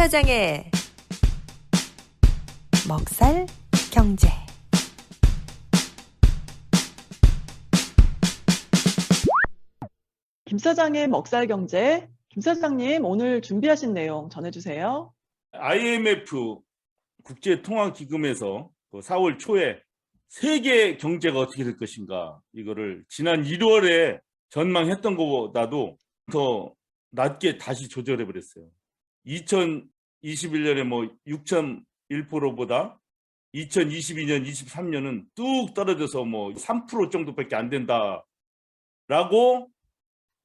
사장의 먹살 경제. 김 사장의 먹살 경제. 김 사장님, 오늘 준비하신 내용 전해주세요. IMF 국제통화기금에서 4월 초에 세계 경제가 어떻게 될 것인가, 이거를 지난 1월에 전망했던 것보다도 더 낮게 다시 조절해 버렸어요. 2021년에 6.1%보다 2022년, 23년은 뚝 떨어져서 3% 정도밖에 안 된다라고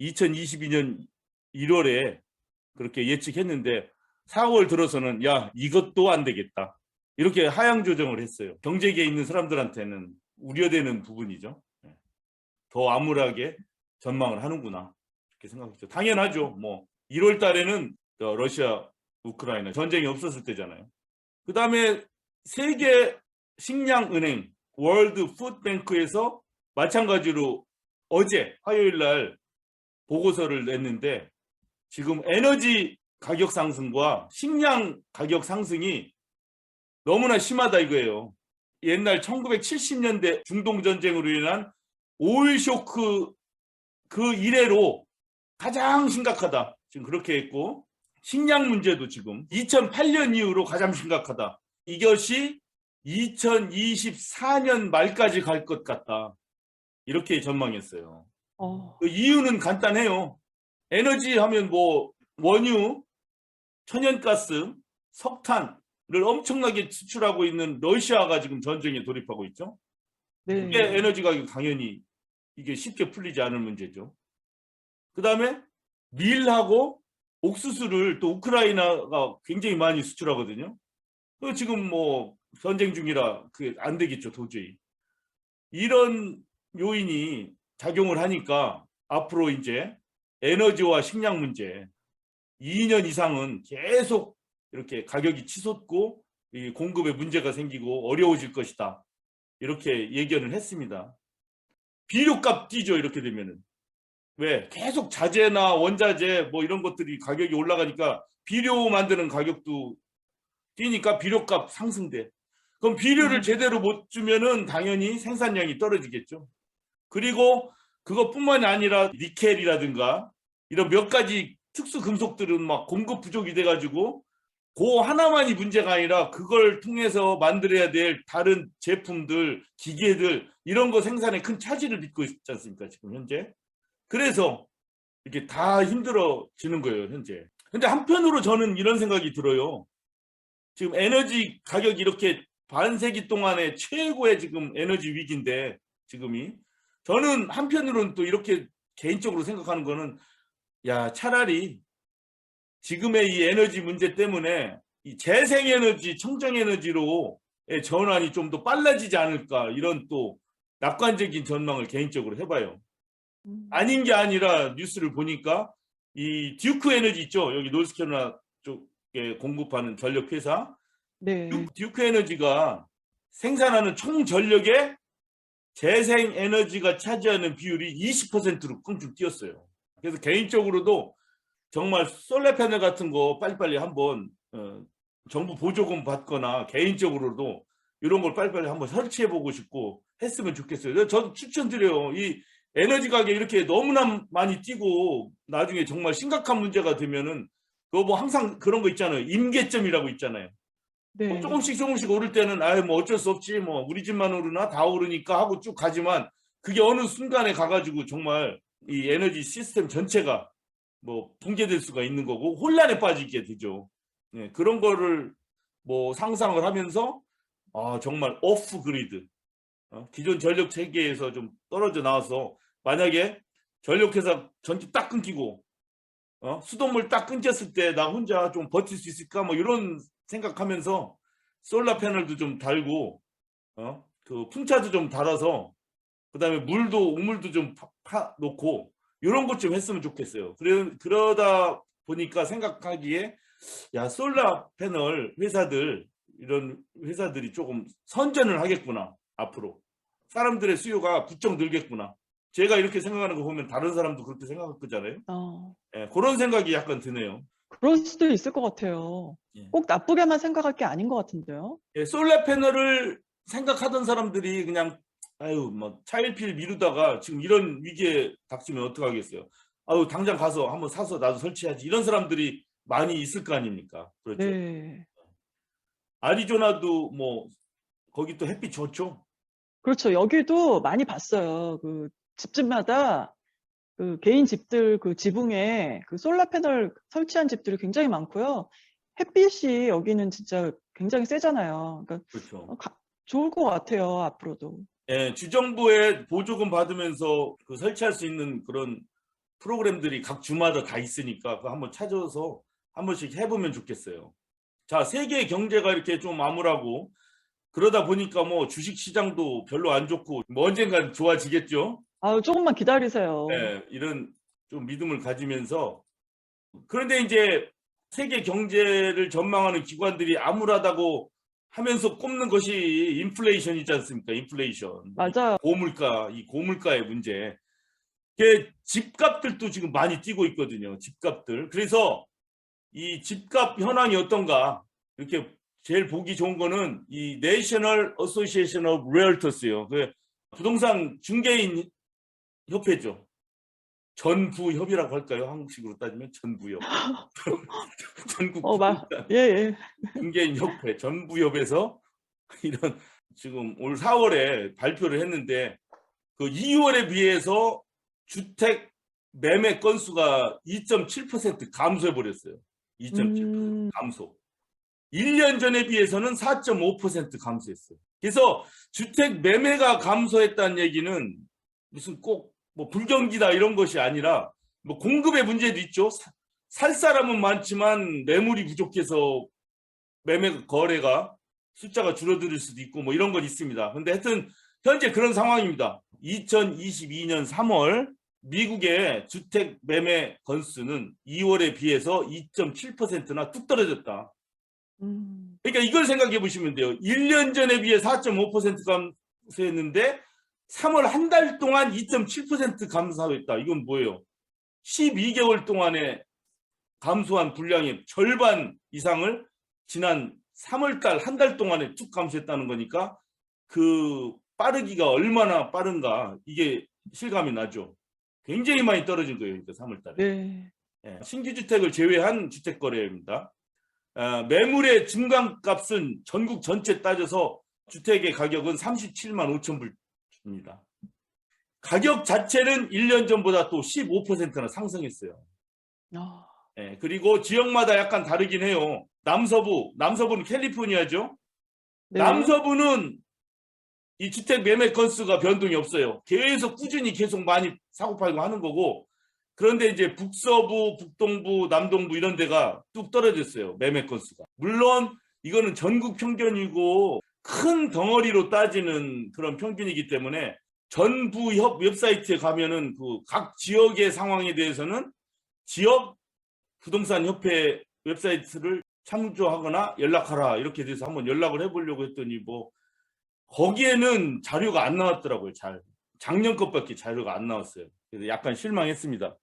2022년 1월에 그렇게 예측했는데 4월 들어서는 야, 이것도 안 되겠다, 이렇게 하향 조정을 했어요. 경제계에 있는 사람들한테는 우려되는 부분이죠. 더 암울하게 전망을 하는구나, 이렇게 생각했죠. 당연하죠. 1월 달에는 러시아 우크라이나 전쟁이 없었을 때잖아요. 그 다음에 세계 식량은행 월드 푸드뱅크에서 마찬가지로 어제 화요일 날 보고서를 냈는데, 지금 에너지 가격 상승과 식량 가격 상승이 너무나 심하다 이거예요. 옛날 1970년대 중동 전쟁으로 인한 오일 쇼크 그 이래로 가장 심각하다, 지금 그렇게 했고, 식량 문제도 지금 2008년 이후로 가장 심각하다. 이것이 2024년 말까지 갈 것 같다, 이렇게 전망했어요. 그 이유는 간단해요. 에너지 하면 원유, 천연가스, 석탄을 엄청나게 수출하고 있는 러시아가 지금 전쟁에 돌입하고 있죠. 네. 이게 에너지 가격 당연히 이게 쉽게 풀리지 않을 문제죠. 그 다음에 밀하고 옥수수를 또 우크라이나가 굉장히 많이 수출하거든요. 지금 전쟁 중이라 그게 안 되겠죠, 도저히. 이런 요인이 작용을 하니까 앞으로 이제 에너지와 식량 문제 2년 이상은 계속 이렇게 가격이 치솟고 공급에 문제가 생기고 어려워질 것이다, 이렇게 예견을 했습니다. 비료값 뛰죠, 이렇게 되면은. 왜? 계속 자재나 원자재 이런 것들이 가격이 올라가니까 비료 만드는 가격도 뛰니까 비료값 상승돼. 그럼 비료를 제대로 못 주면은 당연히 생산량이 떨어지겠죠. 그리고 그것뿐만이 아니라 니켈이라든가 이런 몇 가지 특수 금속들은 공급 부족이 돼가지고 그 하나만이 문제가 아니라 그걸 통해서 만들어야 될 다른 제품들, 기계들, 이런 거 생산에 큰 차질을 빚고 있지 않습니까, 지금 현재. 그래서 이렇게 다 힘들어지는 거예요, 현재. 근데 한편으로 저는 이런 생각이 들어요. 지금 에너지 가격이 이렇게 반세기 동안의 최고의 지금 에너지 위기인데, 지금이. 저는 한편으로는 또 이렇게 개인적으로 생각하는 거는, 야, 차라리 지금의 이 에너지 문제 때문에 이 재생에너지, 청정에너지로의 전환이 좀 더 빨라지지 않을까, 이런 또 낙관적인 전망을 개인적으로 해봐요. 아닌 게 아니라 뉴스를 보니까 이 듀크 에너지 있죠, 여기 노스캐롤라이나 쪽에 공급하는 전력회사. 네. 듀크 에너지가 생산하는 총 전력의 재생에너지가 차지하는 비율이 20%로 껑충 뛰었어요. 그래서 개인적으로도 정말 솔라 패널 같은 거 빨리빨리 한번 정부 보조금 받거나 개인적으로도 이런 걸 빨리빨리 한번 설치해보고 싶고 했으면 좋겠어요. 저도 추천드려요. 이 에너지 가격이 이렇게 너무나 많이 뛰고 나중에 정말 심각한 문제가 되면은 그거 항상 그런 거 있잖아요. 임계점이라고 있잖아요. 네. 조금씩 오를 때는 어쩔 수 없지, 우리 집만 오르나 다 오르니까 하고 쭉 가지만, 그게 어느 순간에 가가지고 정말 이 에너지 시스템 전체가 붕괴될 수가 있는 거고 혼란에 빠지게 되죠. 네, 그런 거를 상상을 하면서 정말 오프 그리드, 기존 전력 체계에서 좀 떨어져 나와서 만약에 전력회사 전기 딱 끊기고 수돗물 딱 끊겼을 때 나 혼자 좀 버틸 수 있을까, 이런 생각하면서 솔라 패널도 좀 달고 그 풍차도 좀 달아서, 그다음에 우물도 좀 놓고 이런 것 좀 했으면 좋겠어요. 그러다 보니까 생각하기에, 야, 솔라 패널 회사들, 이런 회사들이 조금 선전을 하겠구나, 앞으로 사람들의 수요가 부쩍 늘겠구나. 제가 이렇게 생각하는 거 보면 다른 사람도 그렇게 생각할 거잖아요. 그런 생각이 약간 드네요. 그럴 수도 있을 것 같아요. 예. 꼭 나쁘게만 생각할 게 아닌 것 같은데요. 예, 솔라 패널을 생각하던 사람들이 그냥 아유 뭐 차일피일 미루다가 지금 이런 위기에 닥치면 어떡하겠어요. 아유 당장 가서 한번 사서 나도 설치해야지. 이런 사람들이 많이 있을 거 아닙니까? 그렇죠. 네. 아리조나도 뭐 거기 또 햇빛 좋죠. 그렇죠. 여기도 많이 봤어요. 그 집집마다 그 개인 집들 그 지붕에 그 솔라 패널 설치한 집들이 굉장히 많고요. 햇빛이 여기는 진짜 굉장히 세잖아요. 그러니까 그렇죠. 좋을 것 같아요, 앞으로도. 예, 주정부의 보조금 받으면서 그 설치할 수 있는 그런 프로그램들이 각 주마다 다 있으니까 그거 한번 찾아서 한 번씩 해보면 좋겠어요. 자, 세계 경제가 이렇게 좀 암울하고 그러다 보니까 뭐 주식 시장도 별로 안 좋고 뭐 언젠간 좋아지겠죠. 아유, 조금만 기다리세요. 예, 이런 좀 믿음을 가지면서 그런데 이제 세계 경제를 전망하는 기관들이 암울하다고 하면서 꼽는 것이 인플레이션이지 않습니까? 인플레이션. 맞아요. 이 고물가의 문제. 이게 집값들도 지금 많이 뛰고 있거든요. 집값들. 그래서 이 집값 현황이 어떤가? 이렇게 제일 보기 좋은 거는 이 National Association of Realtors요. 그 부동산 중개인 협회죠. 전부협이라고 할까요? 한국식으로 따지면 전부협. 전국 예, 예. 중개인 협회, 전부협에서 이런 지금 올 4월에 발표를 했는데 그 2월에 비해서 주택 매매 건수가 2.7% 감소해 버렸어요. 2.7% 감소. 1년 전에 비해서는 4.5% 감소했어요. 그래서 주택 매매가 감소했다는 얘기는 무슨 꼭 뭐 불경기다 이런 것이 아니라 뭐 공급의 문제도 있죠. 살 사람은 많지만 매물이 부족해서 매매 거래가 숫자가 줄어들 수도 있고 뭐 이런 건 있습니다. 근데 하여튼 현재 그런 상황입니다. 2022년 3월 미국의 주택 매매 건수는 2월에 비해서 2.7%나 뚝 떨어졌다. 그러니까 이걸 생각해 보시면 돼요. 1년 전에 비해 4.5% 감소했는데 3월 한 달 동안 2.7% 감소했다. 이건 뭐예요? 12개월 동안에 감소한 분량의 절반 이상을 지난 3월 달 한 달 동안에 쭉 감소했다는 거니까 그 빠르기가 얼마나 빠른가 이게 실감이 나죠. 굉장히 많이 떨어진 거예요. 그러니까 3월 달에. 네. 예, 신규 주택을 제외한 주택 거래입니다. 매물의 중간값은 전국 전체 따져서 주택의 가격은 37만 5천 불입니다. 가격 자체는 1년 전보다 또 15%나 상승했어요. 예, 그리고 지역마다 약간 다르긴 해요. 남서부는 캘리포니아죠. 네. 남서부는 이 주택 매매 건수가 변동이 없어요. 계속 꾸준히 계속 많이 사고 팔고 하는 거고, 그런데 이제 북서부, 북동부, 남동부 이런 데가 뚝 떨어졌어요. 매매 건수가. 물론 이거는 전국 평균이고 큰 덩어리로 따지는 그런 평균이기 때문에 전부협 웹사이트에 가면은 그 각 지역의 상황에 대해서는 지역 부동산 협회 웹사이트를 참조하거나 연락하라 이렇게 돼서 한번 연락을 해보려고 했더니 뭐 거기에는 자료가 안 나왔더라고요. 작년 것밖에 자료가 안 나왔어요. 그래서 약간 실망했습니다.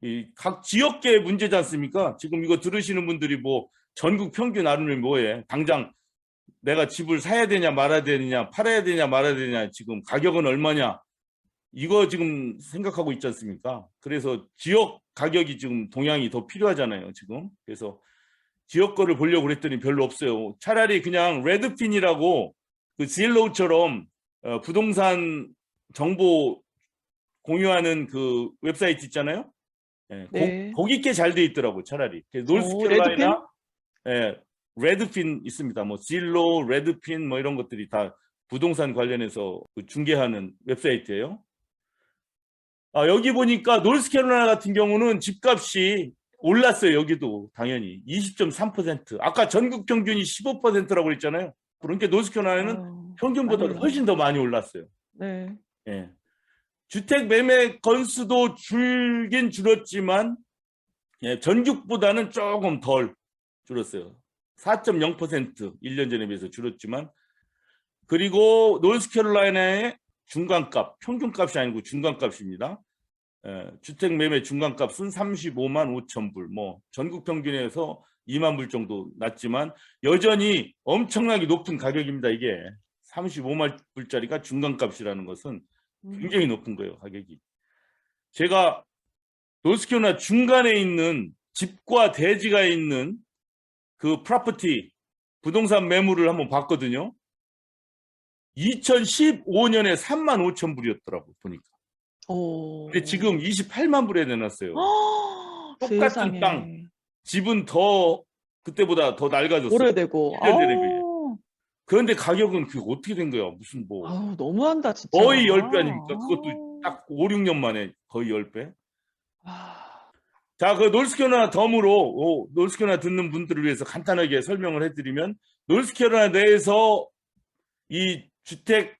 이 각 지역계의 문제지 않습니까? 지금 이거 들으시는 분들이 뭐 전국 평균 나누면 뭐해? 당장 내가 집을 사야 되냐 말아야 되느냐 팔아야 되냐 말아야 되냐 지금 가격은 얼마냐 이거 지금 생각하고 있지 않습니까? 그래서 지역 가격이 지금 동향이 더 필요하잖아요. 지금. 그래서 지역 거를 보려고 그랬더니 별로 없어요. 차라리 그냥 레드핀이라고 그 질로우처럼 부동산 정보 공유하는 그 웹사이트 있잖아요. 예, 네. 거기 꽤 잘 돼 있더라고 차라리. 노스캐롤라이나 레드핀 있습니다. 뭐 질로, 레드핀 뭐 이런 것들이 다 부동산 관련해서 그 중개하는 웹사이트예요. 여기 보니까 노스캐롤라이나 같은 경우는 집값이 올랐어요. 여기도 당연히 20.3%. 아까 전국 평균이 15%라고 그랬잖아요. 그러니까 노스캐롤라이나는 평균보다 훨씬 더 많이 올랐어요. 네. 예. 주택 매매 건수도 줄긴 줄었지만 예, 전국보다는 조금 덜 줄었어요. 4.0% 1년 전에 비해서 줄었지만 그리고 노스캐롤라이나의 중간값, 평균값이 아니고 중간값입니다. 주택 매매 중간값은 35만 5천 불, 뭐 전국 평균에서 2만 불 정도 낮지만 여전히 엄청나게 높은 가격입니다. 이게 35만 불짜리가 중간값이라는 것은 굉장히 높은 거예요, 가격이. 제가 노스캐롤라이나 중간에 있는 집과 대지가 있는 그 프로퍼티 부동산 매물을 한번 봤거든요. 2015년에 3만 5천 불이었더라고 보니까. 근데 지금 28만 불에 내놨어요. 똑같은 세상에. 땅, 집은 더 그때보다 더 낡아졌어요. 오래되고. 1년 전에 비해. 그런데 가격은 그게 어떻게 된 거야? 무슨 뭐 아우, 너무한다 진짜. 거의 10배 아닙니까? 그것도 딱 5, 6년 만에 거의 10배. 자, 그 노스캐롤라이나 덤으로 노스캐롤라이나 듣는 분들을 위해서 간단하게 설명을 해드리면, 노스캐롤라이나 내에서 이 주택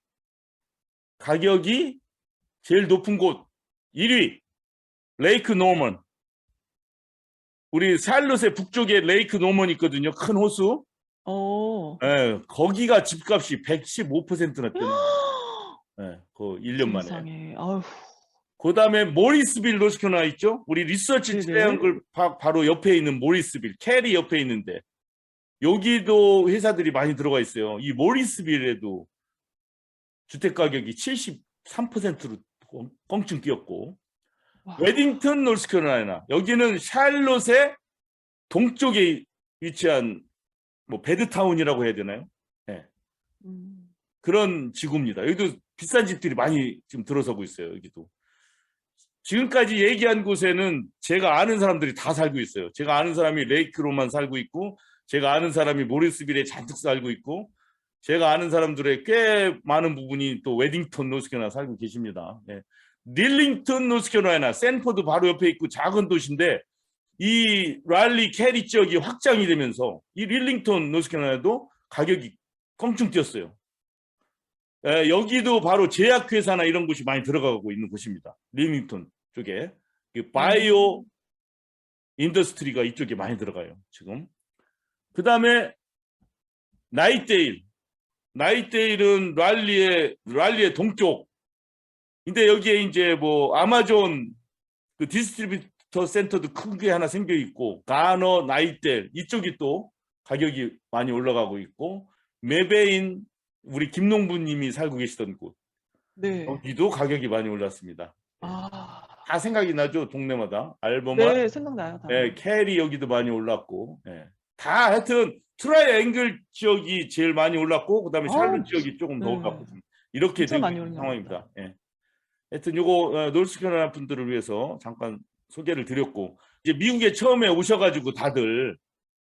가격이 제일 높은 곳 1위 레이크 노먼. 우리 샬롯의 북쪽에 레이크 노먼 있거든요. 큰 호수. 거기가 집값이 115%나 뛰었네요. 그 1년 만에. 세상에. 아휴. 그 다음에 모리스빌 노스캐롤라이나 있죠? 우리 리서치 트라이앵글 바로 옆에 있는 모리스빌, 캐리 옆에 있는데 여기도 회사들이 많이 들어가 있어요. 이 모리스빌에도 주택 가격이 73%로 껑충 뛰었고, 웨딩턴 노스캐롤라이나, 여기는 샬롯의 동쪽에 위치한 뭐 베드타운이라고 해야 되나요? 네. 그런 지구입니다. 여기도 비싼 집들이 많이 지금 들어서고 있어요. 여기도. 지금까지 얘기한 곳에는 제가 아는 사람들이 다 살고 있어요. 제가 아는 사람이 레이크로만 살고 있고, 제가 아는 사람이 모리스빌에 잔뜩 살고 있고, 제가 아는 사람들의 꽤 많은 부분이 또 웨딩턴 노스캐롤라이나 살고 계십니다. 네. 릴링턴 노스캐롤라이나, 샌포드 바로 옆에 있고 작은 도시인데, 이 랄리 캐리 지역이 확장이 되면서 이 릴링턴 노스캐롤라이나도 가격이 껑충 뛰었어요. 여기도 바로 제약회사나 이런 곳이 많이 들어가고 있는 곳입니다. 릴링턴 쪽에. 바이오 인더스트리가 이쪽에 많이 들어가요, 지금. 그 다음에 나이트데일은 랄리의 동쪽. 근데 여기에 이제 뭐 아마존 그 디스트리뷰터 센터도 큰 게 하나 생겨 있고, 가너, 나이트데일 이쪽이 또 가격이 많이 올라가고 있고, 메베인 우리 김농부님이 살고 계시던 곳, 여기도 가격이 많이 올랐습니다. 다 생각이 나죠, 동네마다. 알버마, 네, 생각나요. 다. 캐리 여기도 많이 올랐고, 다 하여튼 트라이앵글 지역이 제일 많이 올랐고, 그다음에 샬롯 지역이 조금 더 올랐고, 이렇게 되고 있는 상황입니다. 하여튼 요거 노스캐롤라이나 분들을 위해서 잠깐 소개를 드렸고, 이제 미국에 처음에 오셔가지고 다들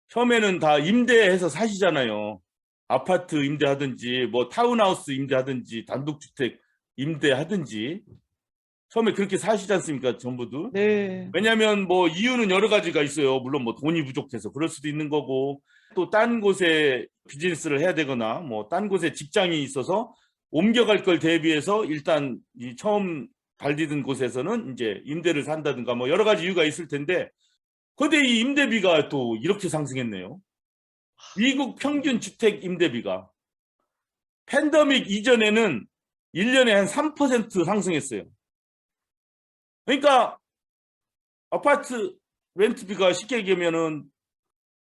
처음에는 다 임대해서 사시잖아요. 아파트 임대하든지 뭐 타운하우스 임대하든지 단독주택 임대하든지 처음에 그렇게 사시지 않습니까? 전부도. 네. 왜냐하면 뭐 이유는 여러 가지가 있어요. 물론 뭐 돈이 부족해서 그럴 수도 있는 거고, 또 딴 곳에 비즈니스를 해야 되거나 뭐 딴 곳에 직장이 있어서 옮겨갈 걸 대비해서 일단 이 처음 발디딘 곳에서는 이제 임대를 산다든가 뭐 여러 가지 이유가 있을 텐데, 근데 이 임대비가 또 이렇게 상승했네요. 미국 평균 주택 임대비가 팬데믹 이전에는 1년에 한 3% 상승했어요. 그러니까 아파트 렌트비가 쉽게 얘기하면은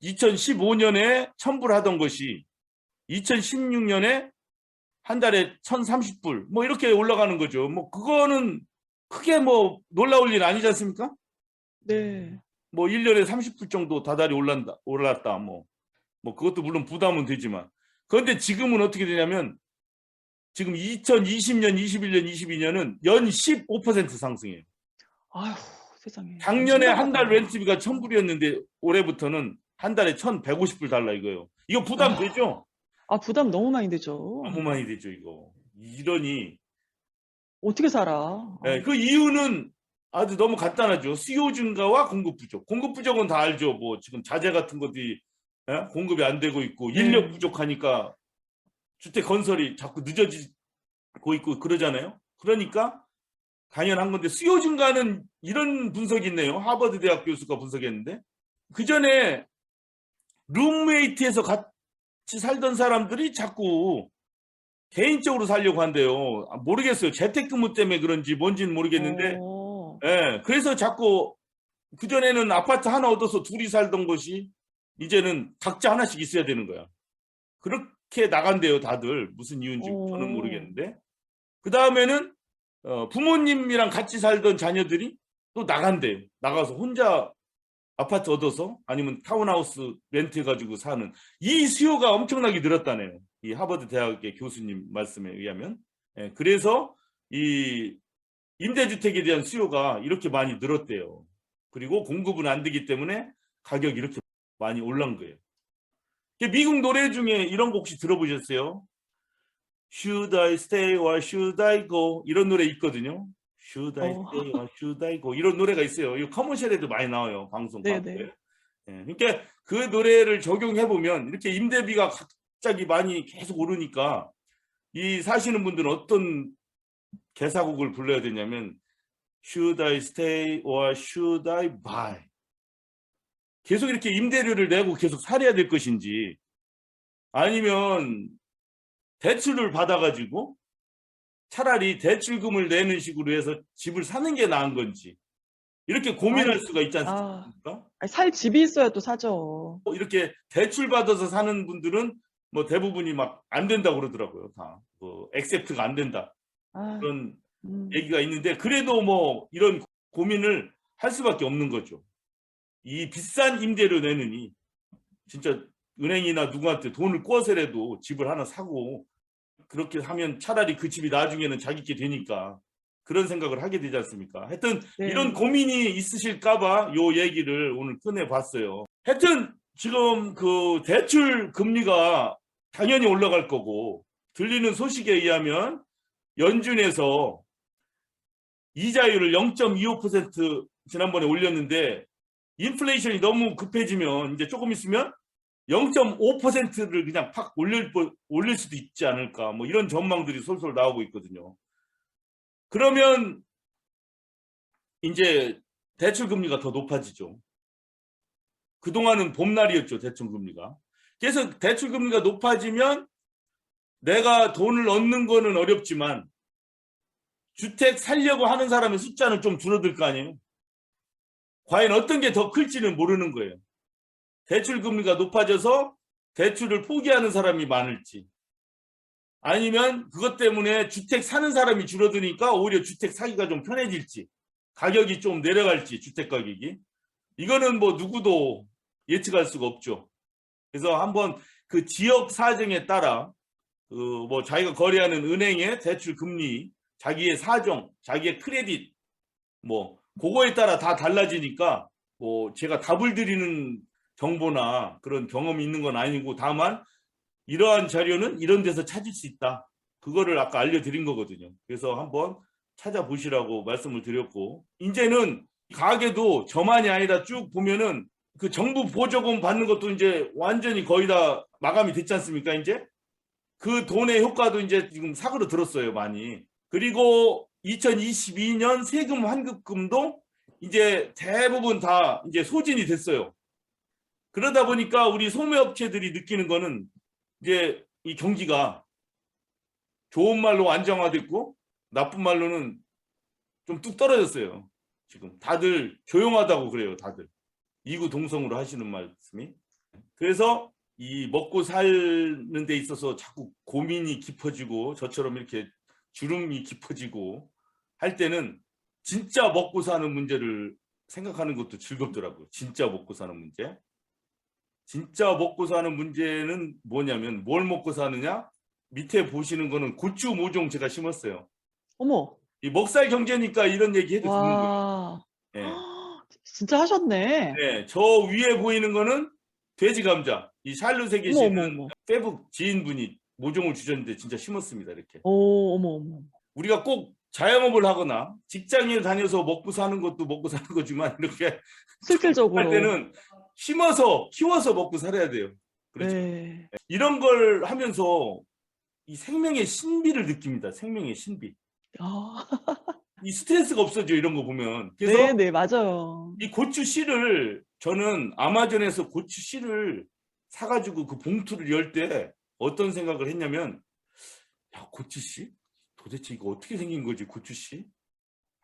2015년에 1,000불 하던 것이 2016년에 한 달에 1,030불 뭐 이렇게 올라가는 거죠. 뭐 그거는 크게 뭐 놀라울 일 아니지 않습니까? 네. 뭐 1년에 30불 정도 다달이 올랐다 뭐 그것도 물론 부담은 되지만, 그런데 지금은 어떻게 되냐면 지금 2020년, 21년, 22년은 연 15% 상승해요. 아휴, 세상에. 작년에 한 달 렌트비가 1,000불이었는데 올해부터는 한 달에 1,150불 달라 이거예요. 이거 부담 되죠? 부담 너무 많이 되죠. 너무 많이 되죠, 이거. 이러니 어떻게 살아? 네, 그 이유는 아주 너무 간단하죠. 수요 증가와 공급 부족. 공급 부족은 다 알죠. 뭐 지금 자재 같은 것들이 공급이 안 되고 있고, 인력 부족하니까 주택 건설이 자꾸 늦어지고 있고 그러잖아요. 그러니까 당연한 건데, 수요 증가는 이런 분석이 있네요. 하버드 대학 교수가 분석했는데, 그 전에 룸메이트에서 같이 살던 사람들이 자꾸 개인적으로 살려고 한대요. 모르겠어요. 재택근무 때문에 그런지 뭔지는 모르겠는데 예, 그래서 자꾸 그전에는 아파트 하나 얻어서 둘이 살던 것이 이제는 각자 하나씩 있어야 되는 거야. 그렇게 나간대요, 다들. 무슨 이유인지 저는 오. 모르겠는데. 그 다음에는 부모님이랑 같이 살던 자녀들이 또 나간대요. 나가서 혼자 아파트 얻어서 아니면 타운하우스 렌트해가지고 사는 이 수요가 엄청나게 늘었다네요. 이 하버드 대학의 교수님 말씀에 의하면. 예, 그래서 이 임대주택에 대한 수요가 이렇게 많이 늘었대요. 그리고 공급은 안 되기 때문에 가격이 이렇게 많이 올라온 거예요. 미국 노래 중에 이런 곡 혹시 들어보셨어요? Should I stay or should I go? 이런 노래 있거든요. Should I stay or should I go? 이런 노래가 있어요. 이 커머셜에도 많이 나와요. 방송 광고에. 네네. 예, 그러니까 그 노래를 적용해 보면 이렇게 임대비가 갑자기 많이 계속 오르니까 이 사시는 분들은 어떤 개사곡을 불러야 되냐면 Should I stay or should I buy? 계속 이렇게 임대료를 내고 계속 살아야 될 것인지 아니면 대출을 받아가지고 차라리 대출금을 내는 식으로 해서 집을 사는 게 나은 건지 이렇게 고민할 수가 있지 않습니까? 살 집이 있어야 또 사죠. 이렇게 대출 받아서 사는 분들은 뭐 대부분이 막 안 된다고 그러더라고요. 다 뭐 액셉트가 안 된다 그런 얘기가 있는데 그래도 뭐 이런 고민을 할 수밖에 없는 거죠. 이 비싼 임대료 내느니 진짜 은행이나 누구한테 돈을 꿔서라도 집을 하나 사고 그렇게 하면 차라리 그 집이 나중에는 자기께 되니까 그런 생각을 하게 되지 않습니까? 하여튼 네. 이런 고민이 있으실까봐 요 얘기를 오늘 꺼내봤어요. 하여튼 지금 그 대출 금리가 당연히 올라갈 거고 들리는 소식에 의하면 연준에서 이자율을 0.25% 지난번에 올렸는데 인플레이션이 너무 급해지면 이제 조금 있으면 0.5%를 그냥 팍 올릴 수도 있지 않을까 뭐 이런 전망들이 솔솔 나오고 있거든요. 그러면 이제 대출 금리가 더 높아지죠. 그동안은 봄날이었죠. 대출 금리가. 그래서 대출 금리가 높아지면 내가 돈을 얻는 거는 어렵지만 주택 살려고 하는 사람의 숫자는 좀 줄어들 거 아니에요. 과연 어떤 게 더 클지는 모르는 거예요. 대출 금리가 높아져서 대출을 포기하는 사람이 많을지 아니면 그것 때문에 주택 사는 사람이 줄어드니까 오히려 주택 사기가 좀 편해질지 가격이 좀 내려갈지 주택 가격이 이거는 뭐 누구도 예측할 수가 없죠. 그래서 한번 그 지역 사정에 따라 그 뭐 자기가 거래하는 은행의 대출 금리 자기의 사정 자기의 크레딧 뭐 그거에 따라 다 달라지니까 뭐 제가 답을 드리는 정보나 그런 경험이 있는 건 아니고 다만 이러한 자료는 이런 데서 찾을 수 있다. 그거를 아까 알려드린 거거든요. 그래서 한번 찾아보시라고 말씀을 드렸고 이제는 가게도 저만이 아니라 쭉 보면은 그 정부 보조금 받는 것도 이제 완전히 거의 다 마감이 됐지 않습니까? 이제 그 돈의 효과도 이제 지금 사그러들었어요 많이. 그리고 2022년 세금 환급금도 이제 대부분 다 이제 소진이 됐어요. 그러다 보니까 우리 소매업체들이 느끼는 거는 이제 이 경기가 좋은 말로 안정화됐고 나쁜 말로는 좀 뚝 떨어졌어요. 지금 다들 조용하다고 그래요. 다들 이구동성으로 하시는 말씀이. 그래서 이 먹고 사는 데 있어서 자꾸 고민이 깊어지고 저처럼 이렇게 주름이 깊어지고 할 때는 진짜 먹고 사는 문제를 생각하는 것도 즐겁더라고요. 진짜 먹고 사는 문제. 진짜 먹고 사는 문제는 뭐냐면 뭘 먹고 사느냐? 밑에 보시는 거는 고추 모종 제가 심었어요. 어머. 이 먹살 경제니까 이런 얘기 해도 되는 거예요. 와. 네. 진짜 하셨네. 네, 저 위에 보이는 거는 돼지 감자. 이 샬롯에 계시는 페북 지인분이 모종을 주셨는데 진짜 심었습니다. 이렇게. 오, 어머. 우리가 꼭 자영업을 하거나 직장에 다녀서 먹고 사는 것도 먹고 사는 거지만 이렇게 실질적으로 할 때는 심어서 키워서 먹고 살아야 돼요. 그렇죠. 네. 이런 걸 하면서 이 생명의 신비를 느낍니다. 생명의 신비. 이 스트레스가 없어져 이런 거 보면. 그래서 네, 맞아요. 이 고추 씨를 저는 아마존에서 고추 씨를 사가지고 그 봉투를 열 때 어떤 생각을 했냐면 야 고추 씨? 도대체 이거 어떻게 생긴 거지 고추 씨?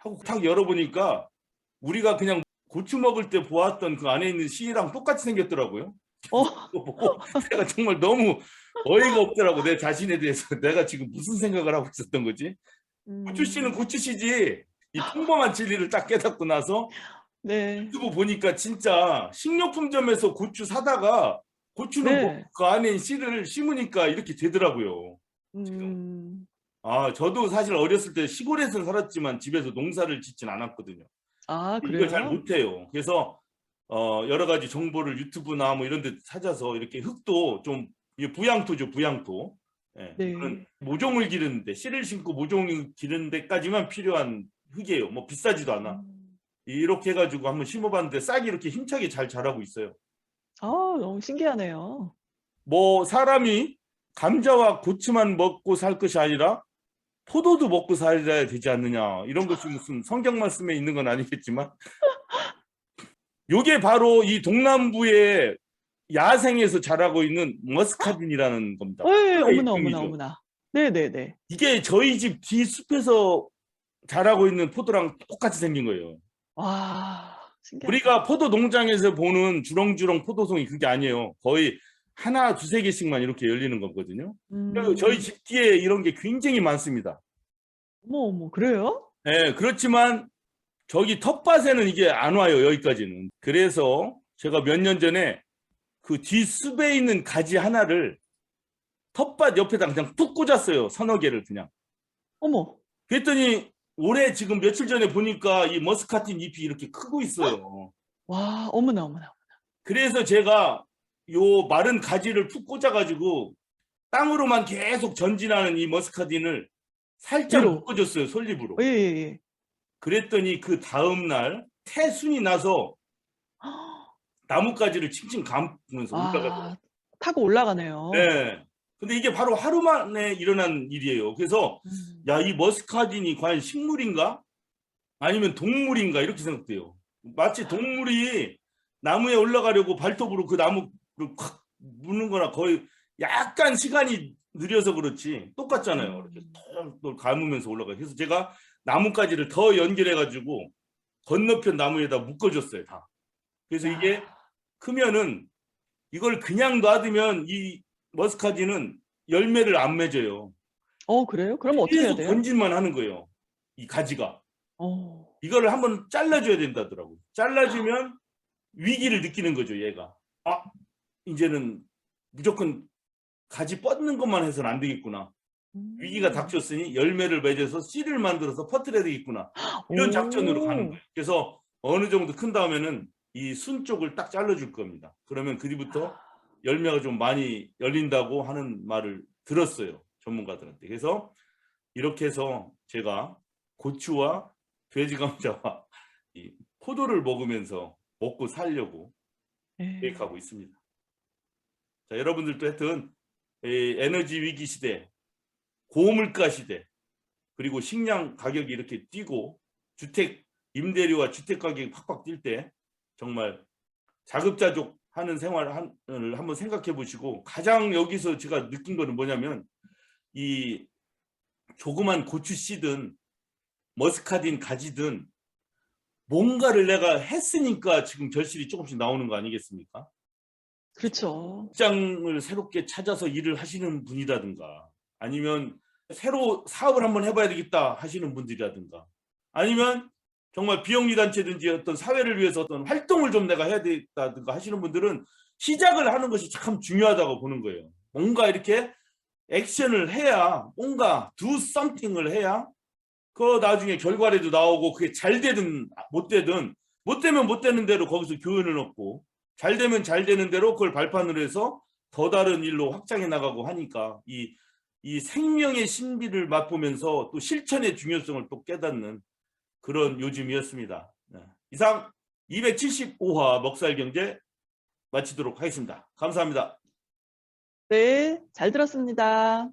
하고 탁 열어보니까 우리가 그냥 고추 먹을 때 보았던 그 안에 있는 씨랑 똑같이 생겼더라고요. 어, 그거 보고 내가 정말 너무 어이가 없더라고. 내 자신에 대해서 내가 지금 무슨 생각을 하고 있었던 거지. 고추 씨는 고추 씨지. 이 평범한 진리를 딱 깨닫고 나서 네, 유튜브 보니까 진짜 식료품점에서 고추 사다가 고추는 네. 그 안에 씨를 심으니까 이렇게 되더라고요. 저도 사실 어렸을 때 시골에서 살았지만 집에서 농사를 짓진 않았거든요. 아, 이걸 잘 그래요? 못해요. 그래서 여러 가지 정보를 유튜브나 뭐 이런 데 찾아서 이렇게 흙도 좀 이게 부양토죠, 부양토. 예, 이거는 네. 모종을 기르는데 씨를 심고 모종을 기르는 데까지만 필요한 흙이에요. 뭐 비싸지도 않아. 이렇게 해가지고 한번 심어봤는데 싹이 이렇게 힘차게 잘 자라고 있어요. 아, 너무 신기하네요. 뭐 사람이 감자와 고추만 먹고 살 것이 아니라 포도도 먹고 살아야 되지 않느냐, 이런 것이 무슨 성경 말씀에 있는 건 아니겠지만 요게 바로 이 동남부의 야생에서 자라고 있는 머스카딘이라는 겁니다. 네, 포도의 어머나, 어머나, 일종이죠. 어머나. 네네네. 이게 저희 집 뒤숲에서 자라고 있는 포도랑 똑같이 생긴 거예요. 와, 신기하다. 우리가 포도 농장에서 보는 주렁주렁 포도송이 그게 아니에요. 거의 하나, 두세 개씩만 이렇게 열리는 거거든요. 그리고 저희 집 뒤에 이런 게 굉장히 많습니다. 어머, 그래요? 네, 그렇지만 저기 텃밭에는 이게 안 와요, 여기까지는. 그래서 제가 몇 년 전에 그 뒷숲에 있는 가지 하나를 텃밭 옆에다 그냥 뚝 꽂았어요. 서너 개를 그냥. 어머, 그랬더니 올해 지금 며칠 전에 보니까 이 머스카틴 잎이 이렇게 크고 있어요. 와, 어머나. 그래서 제가 요 마른 가지를 푹 꽂아가지고 땅으로만 계속 전진하는 이 머스카딘을 살짝 위로. 묶어줬어요, 솔잎으로. 예. 그랬더니 그 다음날 태순이 나서 나뭇가지를 칭칭 감으면서 올라가더라고요. 아, 타고 올라가네요. 네. 근데 이게 바로 하루 만에 일어난 일이에요. 그래서 야, 이 머스카딘이 과연 식물인가? 아니면 동물인가? 이렇게 생각돼요. 마치 동물이 나무에 올라가려고 발톱으로 그 나무를 콱 무는 거나 거의 약간 시간이 느려서 그렇지 똑같잖아요. 이렇게 톡 감으면서 올라가요. 그래서 제가 나뭇가지를 더 연결해가지고 건너편 나무에다 묶어줬어요, 다. 그래서 이게 크면은 이걸 그냥 놔두면 이 머스카딘은 열매를 안 맺어요. 그래요? 그럼 어떻게 해야 계속 돼요? 번질만 하는 거예요, 이 가지가. 어. 이거를 한번 잘라줘야 된다더라고요. 잘라주면 위기를 느끼는 거죠, 얘가. 이제는 무조건 가지 뻗는 것만 해서는 안 되겠구나. 위기가 닥쳤으니 열매를 맺어서 씨를 만들어서 퍼뜨려야 되겠구나. 이런 작전으로 가는 거예요. 그래서 어느 정도 큰 다음에는 이 순 쪽을 딱 잘라줄 겁니다. 그러면 그 뒤부터 열매가 좀 많이 열린다고 하는 말을 들었어요, 전문가들한테. 그래서 이렇게 해서 제가 고추와 돼지 감자와 이 포도를 먹으면서 먹고 살려고 계획하고 있습니다. 자, 여러분들도 하여튼 이 에너지 위기 시대, 고물가 시대, 그리고 식량 가격이 이렇게 뛰고 주택 임대료와 주택 가격이 팍팍 뛸 때 정말 자급자족 하는 생활을 한번 생각해 보시고, 가장 여기서 제가 느낀 거는 뭐냐면 이 조그만 고추 씨든 머스카딘 가지든 뭔가를 내가 했으니까 지금 결실이 조금씩 나오는 거 아니겠습니까? 그렇죠. 직장을 새롭게 찾아서 일을 하시는 분이라든가, 아니면 새로 사업을 한번 해봐야 되겠다 하시는 분들이라든가, 아니면 정말 비영리 단체든지 어떤 사회를 위해서 어떤 활동을 좀 내가 해야 되겠다든가 하시는 분들은 시작을 하는 것이 참 중요하다고 보는 거예요. 뭔가 이렇게 액션을 해야, 뭔가 do something을 해야 그 나중에 결과라도 나오고, 그게 잘 되든 못 되든, 못 되면 못 되는 대로 거기서 교훈을 얻고, 잘 되면 잘 되는 대로 그걸 발판으로 해서 더 다른 일로 확장해 나가고 하니까 이 생명의 신비를 맛보면서 또 실천의 중요성을 또 깨닫는 그런 요즘이었습니다. 이상 275화 먹살경제 마치도록 하겠습니다. 감사합니다. 네, 잘 들었습니다.